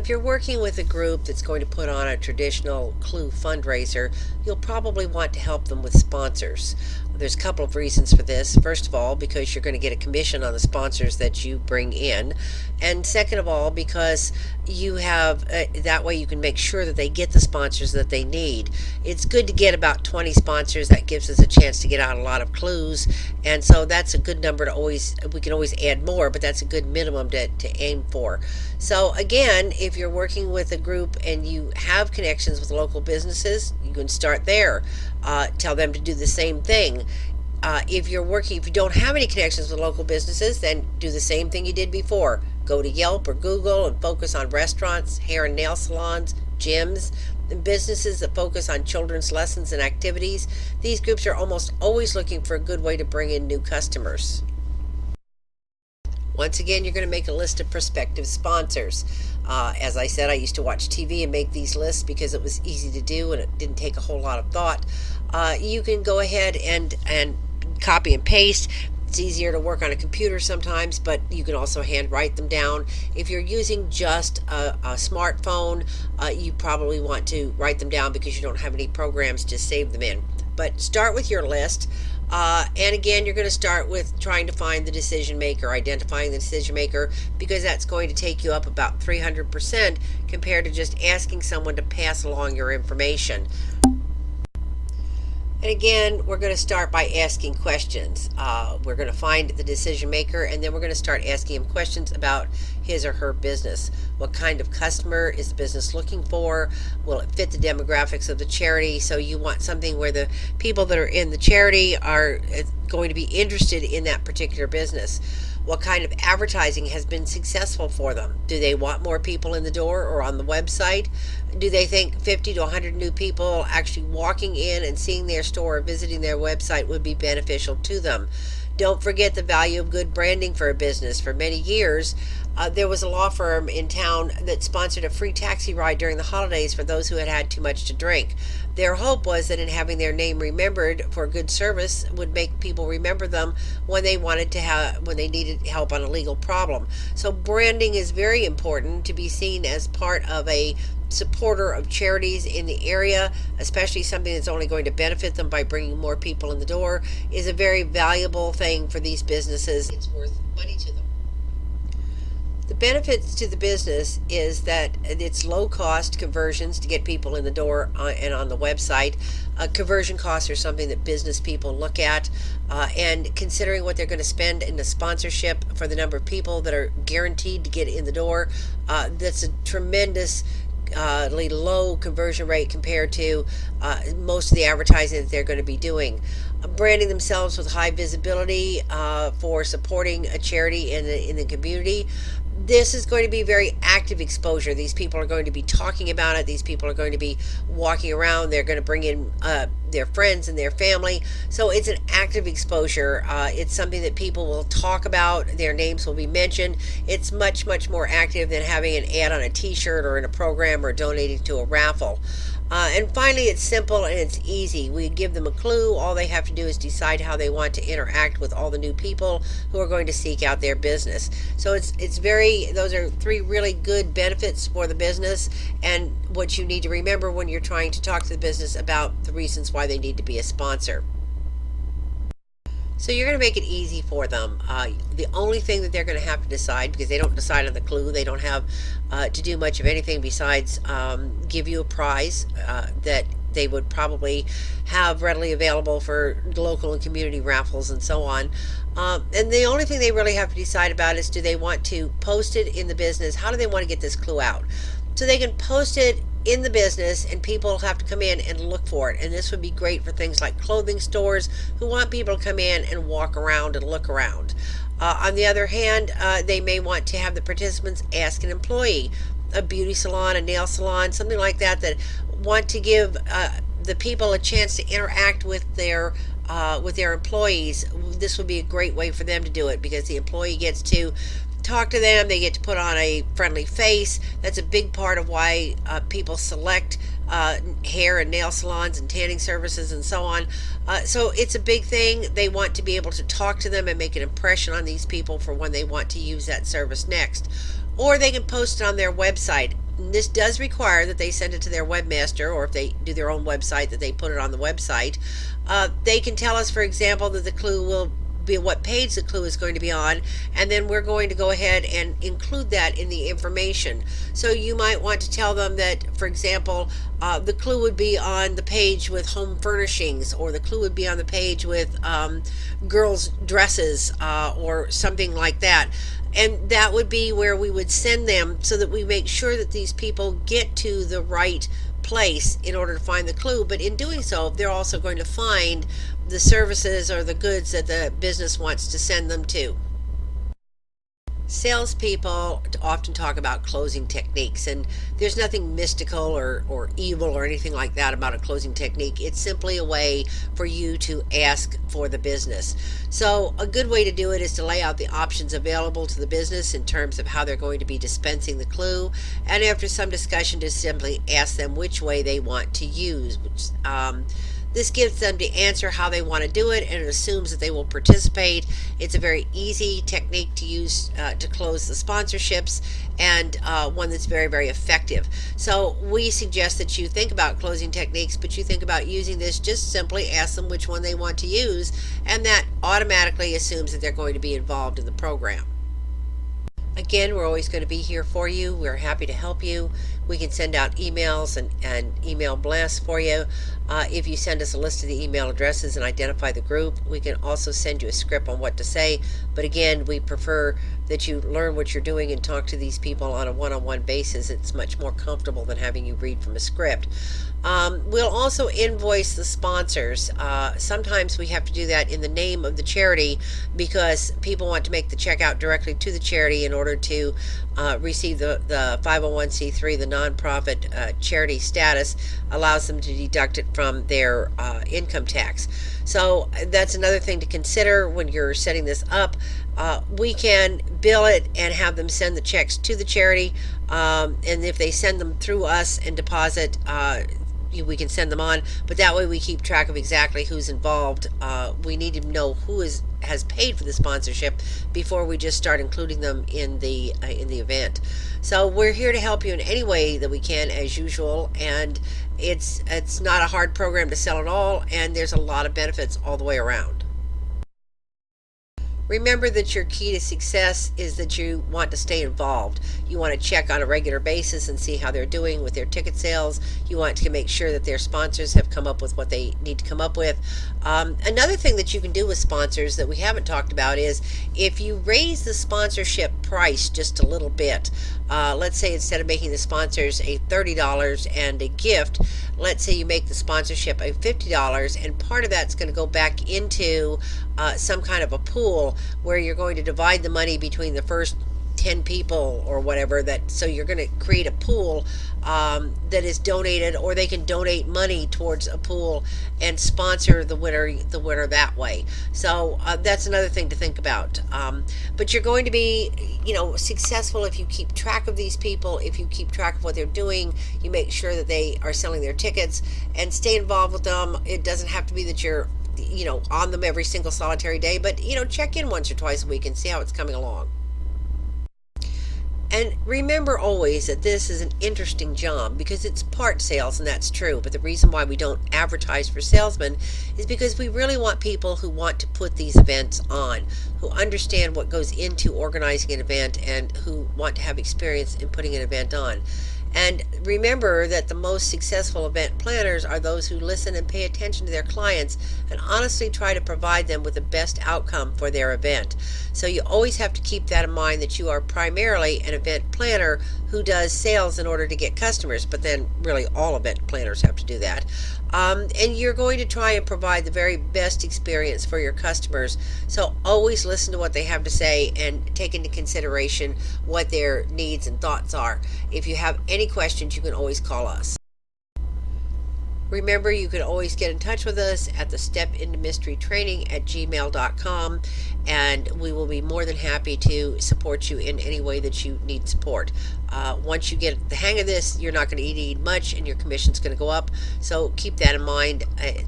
if you're working with a group that's going to put on a traditional Clue fundraiser, you'll probably want to help them with sponsors. There's a couple of reasons for this. First of all, because you're going to get a commission on the sponsors that you bring in. And second of all, because you have that way you can make sure that they get the sponsors that they need. It's good to get about 20 sponsors. That gives us a chance to get out a lot of clues. And so that's a good number to always, we can always add more, but that's a good minimum to aim for. So again, if you're working with a group and you have connections with local businesses, you can start there. Tell them to do the same thing. If you don't have any connections with local businesses, then do the same thing you did before. Go to Yelp or Google and focus on restaurants, hair and nail salons, gyms, and businesses that focus on children's lessons and activities. These groups are almost always looking for a good way to bring in new customers. Once again, you're going to make a list of prospective sponsors. As I said, I used to watch TV and make these lists because it was easy to do and it didn't take a whole lot of thought. You can go ahead and copy and paste. It's easier to work on a computer sometimes, but you can also hand write them down. If you're using just a smartphone, you probably want to write them down because you don't have any programs to save them in. But start with your list. And again, you're going to start with trying to find the decision maker, identifying the decision maker, because that's going to take you up about 300% compared to just asking someone to pass along your information. And again, we're going to start by asking questions. We're going to find the decision maker, and then we're going to start asking him questions about his or her business. What kind of customer is the business looking for? Will it fit the demographics of the charity? So you want something where the people that are in the charity are going to be interested in that particular business. What kind of advertising has been successful for them? Do they want more people in the door or on the website? Do they think 50 to 100 new people actually walking in and seeing their store or visiting their website would be beneficial to them? Don't forget the value of good branding for a business. For many years, there was a law firm in town that sponsored a free taxi ride during the holidays for those who had had too much to drink. Their hope was that in having their name remembered for good service would make people remember them when they needed help on a legal problem. So branding is very important to be seen as part of a supporter of charities in the area, especially something that's only going to benefit them by bringing more people in the door, is a very valuable thing for these businesses. It's worth money to them. The benefits to the business is that it's low cost conversions to get people in the door and on the website. Conversion costs are something that business people look at, and considering what they're going to spend in the sponsorship for the number of people that are guaranteed to get in the door, that's a tremendous low conversion rate compared to most of the advertising that they're going to be doing. Branding themselves with high visibility for supporting a charity in the community. This is going to be very active exposure. These people are going to be talking about it. These people are going to be walking around. They're going to bring in their friends and their family. So it's an active exposure. It's something that people will talk about. Their names will be mentioned. It's much, much more active than having an ad on a t-shirt or in a program or donating to a raffle. And finally, it's simple and it's easy. We give them a clue. All they have to do is decide how they want to interact with all the new people who are going to seek out their business. So those are three really good benefits for the business, and what you need to remember when you're trying to talk to the business about the reasons why they need to be a sponsor. So you're going to make it easy for them. The only thing that they're going to have to decide, because they don't decide on the clue, they don't have to do much of anything besides give you a prize that they would probably have readily available for local and community raffles and so on. And the only thing they really have to decide about is, do they want to post it in the business? How do they want to get this clue out? So they can post it in the business and people have to come in and look for it. And this would be great for things like clothing stores who want people to come in and walk around and look around. On the other hand, they may want to have the participants ask an employee, a beauty salon, a nail salon, something like that, that want to give the people a chance to interact with their employees. This would be a great way for them to do it, because the employee gets to talk to them, they get to put on a friendly face. That's a big part of why people select hair and nail salons and tanning services and so on. So it's a big thing. They want to be able to talk to them and make an impression on these people for when they want to use that service next. Or they can post it on their website. this does require that they send it to their webmaster, or if they do their own website, that they put it on the website. They can tell us, for example, that the clue will be what page the clue is going to be on, and then we're going to go ahead and include that in the information. So you might want to tell them that, for example, the clue would be on the page with home furnishings, or the clue would be on the page with girls' dresses, or something like that. And that would be where we would send them, so that we make sure that these people get to the right place in order to find the clue. But in doing so, they're also going to find the services or the goods that the business wants to send them to. Salespeople often talk about closing techniques, and there's nothing mystical or evil or anything like that about a closing technique. It's simply a way for you to ask for the business. So a good way to do it is to lay out the options available to the business in terms of how they're going to be dispensing the clue, and after some discussion, to simply ask them which way they want to use. This gives them to answer how they want to do it, and it assumes that they will participate. It's a very easy technique to use to close the sponsorships, and one that's very, very effective. So we suggest that you think about closing techniques, but you think about using this, just simply ask them which one they want to use, and that automatically assumes that they're going to be involved in the program. Again, we're always going to be here for you. We're happy to help you. We can send out emails and email blasts for you. If you send us a list of the email addresses and identify the group, we can also send you a script on what to say. But again, we prefer that you learn what you're doing and talk to these people on a one-on-one basis. It's much more comfortable than having you read from a script. We'll also invoice the sponsors. Sometimes we have to do that in the name of the charity, because people want to make the check out directly to the charity in order to receive the 501c3, the nonprofit charity status allows them to deduct it from their income tax. So that's another thing to consider when you're setting this up. We can bill it and have them send the checks to the charity, and if they send them through us and deposit, we can send them on, but that way we keep track of exactly who's involved. We need to know who has paid for the sponsorship before we just start including them in the event. So we're here to help you in any way that we can, as usual, and it's not a hard program to sell at all, and there's a lot of benefits all the way around. Remember that your key to success is that you want to stay involved. You want to check on a regular basis and see how they're doing with their ticket sales. You want to make sure that their sponsors have come up with what they need to come up with. Another thing that you can do with sponsors that we haven't talked about is if you raise the sponsorship price just a little bit. Let's say instead of making the sponsors a $30 and a gift, let's say you make the sponsorship a $50, and part of that's going to go back into some kind of a pool where you're going to divide the money between the first 10 people or whatever, so you're going to create a pool that is donated, or they can donate money towards a pool and sponsor the winner that way. So that's another thing to think about. But you're going to be successful if you keep track of these people, if you keep track of what they're doing, you make sure that they are selling their tickets, and stay involved with them. It doesn't have to be that you're on them every single solitary day, but check in once or twice a week and see how it's coming along. And remember always that this is an interesting job because it's part sales, and that's true. But the reason why we don't advertise for salesmen is because we really want people who want to put these events on, who understand what goes into organizing an event, and who want to have experience in putting an event on. And remember that the most successful event planners are those who listen and pay attention to their clients and honestly try to provide them with the best outcome for their event. So you always have to keep that in mind, that you are primarily an event planner who does sales in order to get customers, but then really all event planners have to do that. And you're going to try and provide the very best experience for your customers. So always listen to what they have to say and take into consideration what their needs and thoughts are. If you have any questions, you can always call us. Remember, you can always get in touch with us at the stepintomysterytraining@gmail.com, and we will be more than happy to support you in any way that you need support. Once you get the hang of this, you're not going to need much, and your commission's going to go up. So keep that in mind,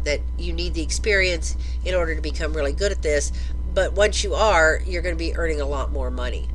that you need the experience in order to become really good at this. But once you are, you're going to be earning a lot more money.